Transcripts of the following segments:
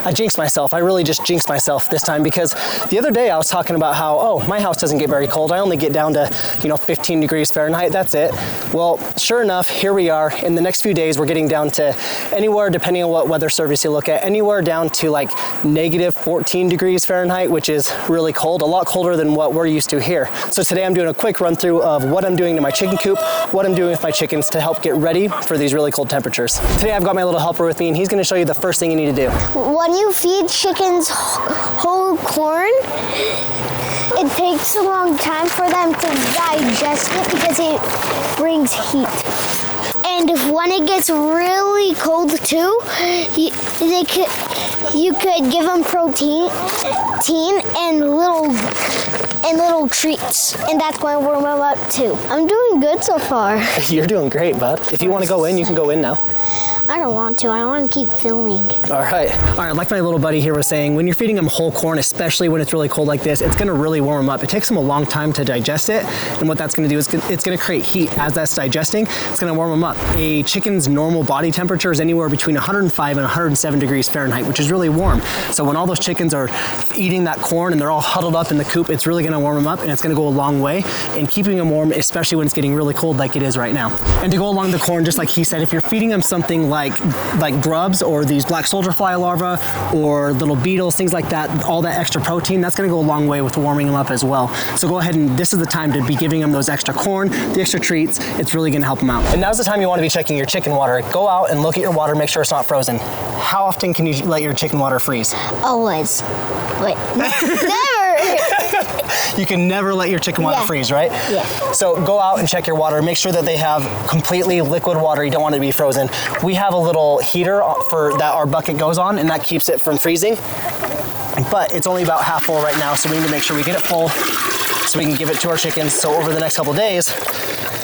I jinxed myself. I really just jinxed myself this time, because the other day I was talking about how, oh, my house doesn't get very cold. I only get down to, 15 degrees Fahrenheit. That's it. Well, sure enough, here we are. In the next few days, we're getting down to anywhere, depending on what weather service you look at, anywhere down to like negative 14 degrees Fahrenheit, which is really cold, a lot colder than what we're used to here. So today I'm doing a quick run through of what I'm doing to my chicken coop, what I'm doing with my chickens to help get ready for these really cold temperatures. Today I've got my little helper with me, and he's going to show you the first thing you need to do. When you feed chickens whole corn, it takes a long time for them to digest it because it brings heat. And when it gets really cold too, you could give them protein and little treats, and that's going to warm them up too. I'm doing good so far. You're doing great, bud. If you want to go in, you can go in now. I don't want to. I want to keep filming. All right, like my little buddy here was saying, when you're feeding them whole corn, especially when it's really cold like this, it's gonna really warm them up. It takes them a long time to digest it, and what that's gonna do is it's gonna create heat. As that's digesting, it's gonna warm them up. A chicken's normal body temperature is anywhere between 105 and 107 degrees Fahrenheit, which is really warm. So when all those chickens are eating that corn and they're all huddled up in the coop, it's really gonna warm them up, and it's gonna go a long way in keeping them warm, especially when it's getting really cold like it is right now. And to go along the corn, just like he said, if you're feeding them something like grubs or these black soldier fly larvae or little beetles, things like that, all that extra protein, that's gonna go a long way with warming them up as well. So go ahead, and this is the time to be giving them those extra corn, the extra treats. It's really gonna help them out. And now's the time you wanna be checking your chicken water. Go out and look at your water, make sure it's not frozen. How often can you let your chicken water freeze? Always. Wait, never! You can never let your chicken water freeze, right? Yeah. So go out and check your water. Make sure that they have completely liquid water. You don't want it to be frozen. We have a little heater for that our bucket goes on, and that keeps it from freezing. But it's only about half full right now, so we need to make sure we get it full so we can give it to our chickens. So over the next couple of days,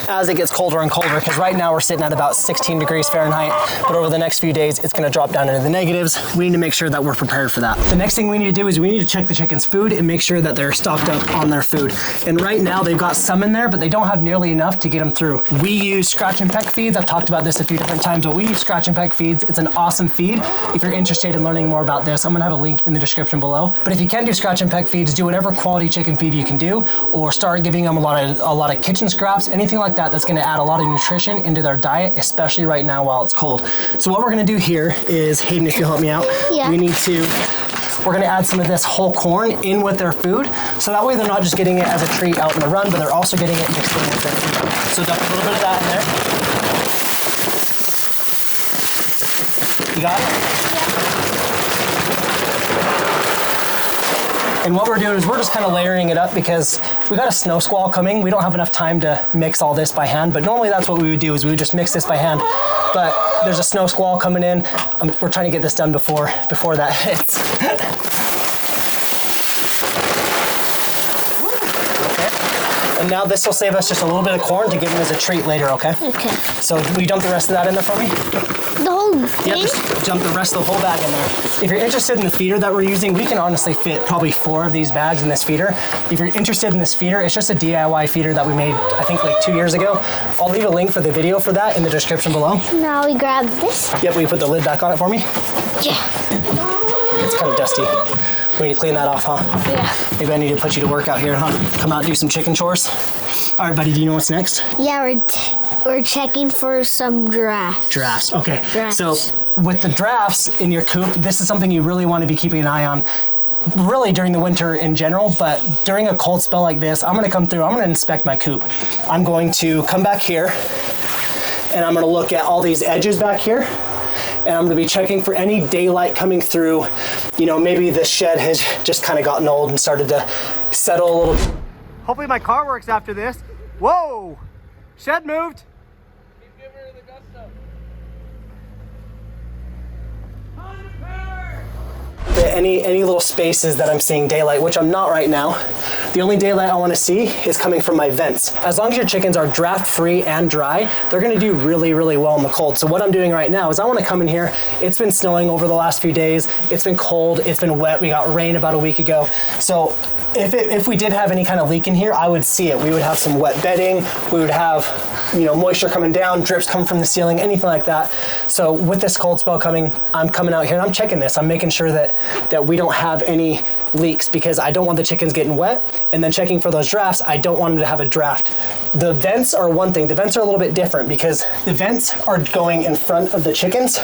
as it gets colder and colder, because right now we're sitting at about 16 degrees Fahrenheit, but over the next few days, it's gonna drop down into the negatives. We need to make sure that we're prepared for that. The next thing we need to do is we need to check the chickens' food and make sure that they're stocked up on their food. And right now they've got some in there, but they don't have nearly enough to get them through. We use scratch and peck feeds. I've talked about this a few different times, but we use scratch and peck feeds. It's an awesome feed. If you're interested in learning more about this, I'm gonna have a link in the description below. But if you can do scratch and peck feeds, do whatever quality chicken feed you can do, or start giving them a lot of kitchen scraps, anything like that that's gonna add a lot of nutrition into their diet, especially right now while it's cold. So what we're gonna do here is, Hayden, if you'll help me out, yeah. We're gonna add some of this whole corn in with their food, so that way they're not just getting it as a treat out in the run, but they're also getting it mixed in with their food. So dump a little bit of that in there. You got it? And what we're doing is we're just kind of layering it up because we got a snow squall coming. We don't have enough time to mix all this by hand, but normally that's what we would do, is we would just mix this by hand. But there's a snow squall coming in. We're trying to get this done before that hits. Okay. And now this will save us just a little bit of corn to give them as a treat later, okay? Okay. So will you dump the rest of that in there for me? The whole thing? Yep, just dump the rest of the whole bag in there. If you're interested in the feeder that we're using, we can honestly fit probably 4 of these bags in this feeder. If you're interested in this feeder, it's just a DIY feeder that we made, I think, like 2 years ago. I'll leave a link for the video for that in the description below. Now we grab this. Yep, will you put the lid back on it for me? Yeah. It's kind of dusty. We need to clean that off, huh? Yeah. Maybe I need to put you to work out here, huh? Come out and do some chicken chores. All right, buddy, do you know what's next? Yeah, we're checking for some drafts. Drafts, okay. Drafts. So with the drafts in your coop, this is something you really want to be keeping an eye on, really during the winter in general, but during a cold spell like this, I'm gonna come through, I'm gonna inspect my coop. I'm going to come back here, and I'm gonna look at all these edges back here, and I'm gonna be checking for any daylight coming through. Maybe this shed has just kind of gotten old and started to settle a little. Hopefully my car works after this. Whoa, shed moved. Keep giving her the gusto. The any little spaces that I'm seeing daylight, which I'm not right now. The only daylight I want to see is coming from my vents. As long as your chickens are draft free and dry, they're going to do really, really well in the cold. So what I'm doing right now is I want to come in here. It's been snowing over the last few days. It's been cold. It's been wet. We got rain about a week ago. So if we did have any kind of leak in here, I would see it. We would have some wet bedding. We would have, moisture coming down, drips coming from the ceiling, anything like that. So with this cold spell coming, I'm coming out here and I'm checking this. I'm making sure that we don't have any leaks because I don't want the chickens getting wet. And then checking for those drafts, I don't want them to have a draft. The vents are one thing. The vents are a little bit different because the vents are going in front of the chickens.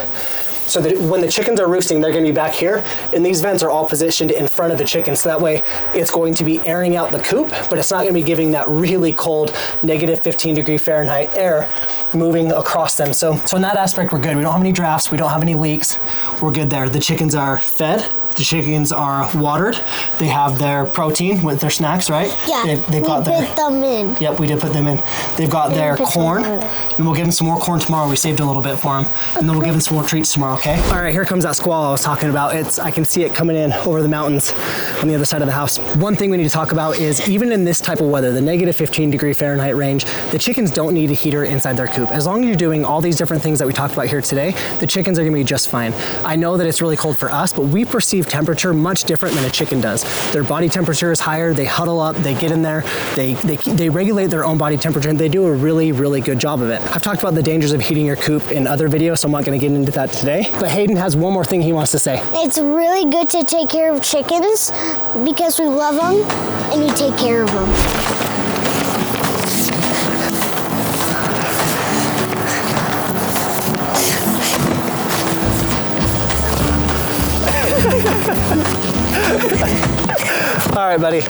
So that when the chickens are roosting, they're going to be back here, and these vents are all positioned in front of the chickens. So that way, it's going to be airing out the coop, but it's not going to be giving that really cold, negative 15 degree Fahrenheit air moving across them. So in that aspect, we're good. We don't have any drafts. We don't have any leaks. We're good there. The chickens are fed. The chickens are watered. They have their protein with their snacks, right? Yeah, we put them in. Yep, we did put them in. They've got their corn, and we'll give them some more corn tomorrow. We saved a little bit for them, and then we'll give them some more treats tomorrow, okay? All right, here comes that squall I was talking about. I can see it coming in over the mountains on the other side of the house. One thing we need to talk about is even in this type of weather, the negative 15 degree Fahrenheit range, the chickens don't need a heater inside their coop. As long as you're doing all these different things that we talked about here today, the chickens are gonna be just fine. I know that it's really cold for us, but we perceive temperature much different than a chicken does. Their body temperature is higher, they huddle up, they get in there, they regulate their own body temperature, and they do a really, really good job of it. I've talked about the dangers of heating your coop in other videos, so I'm not gonna get into that today. But Hayden has one more thing he wants to say. It's really good to take care of chickens because we love them and you take care of them. All right, buddy.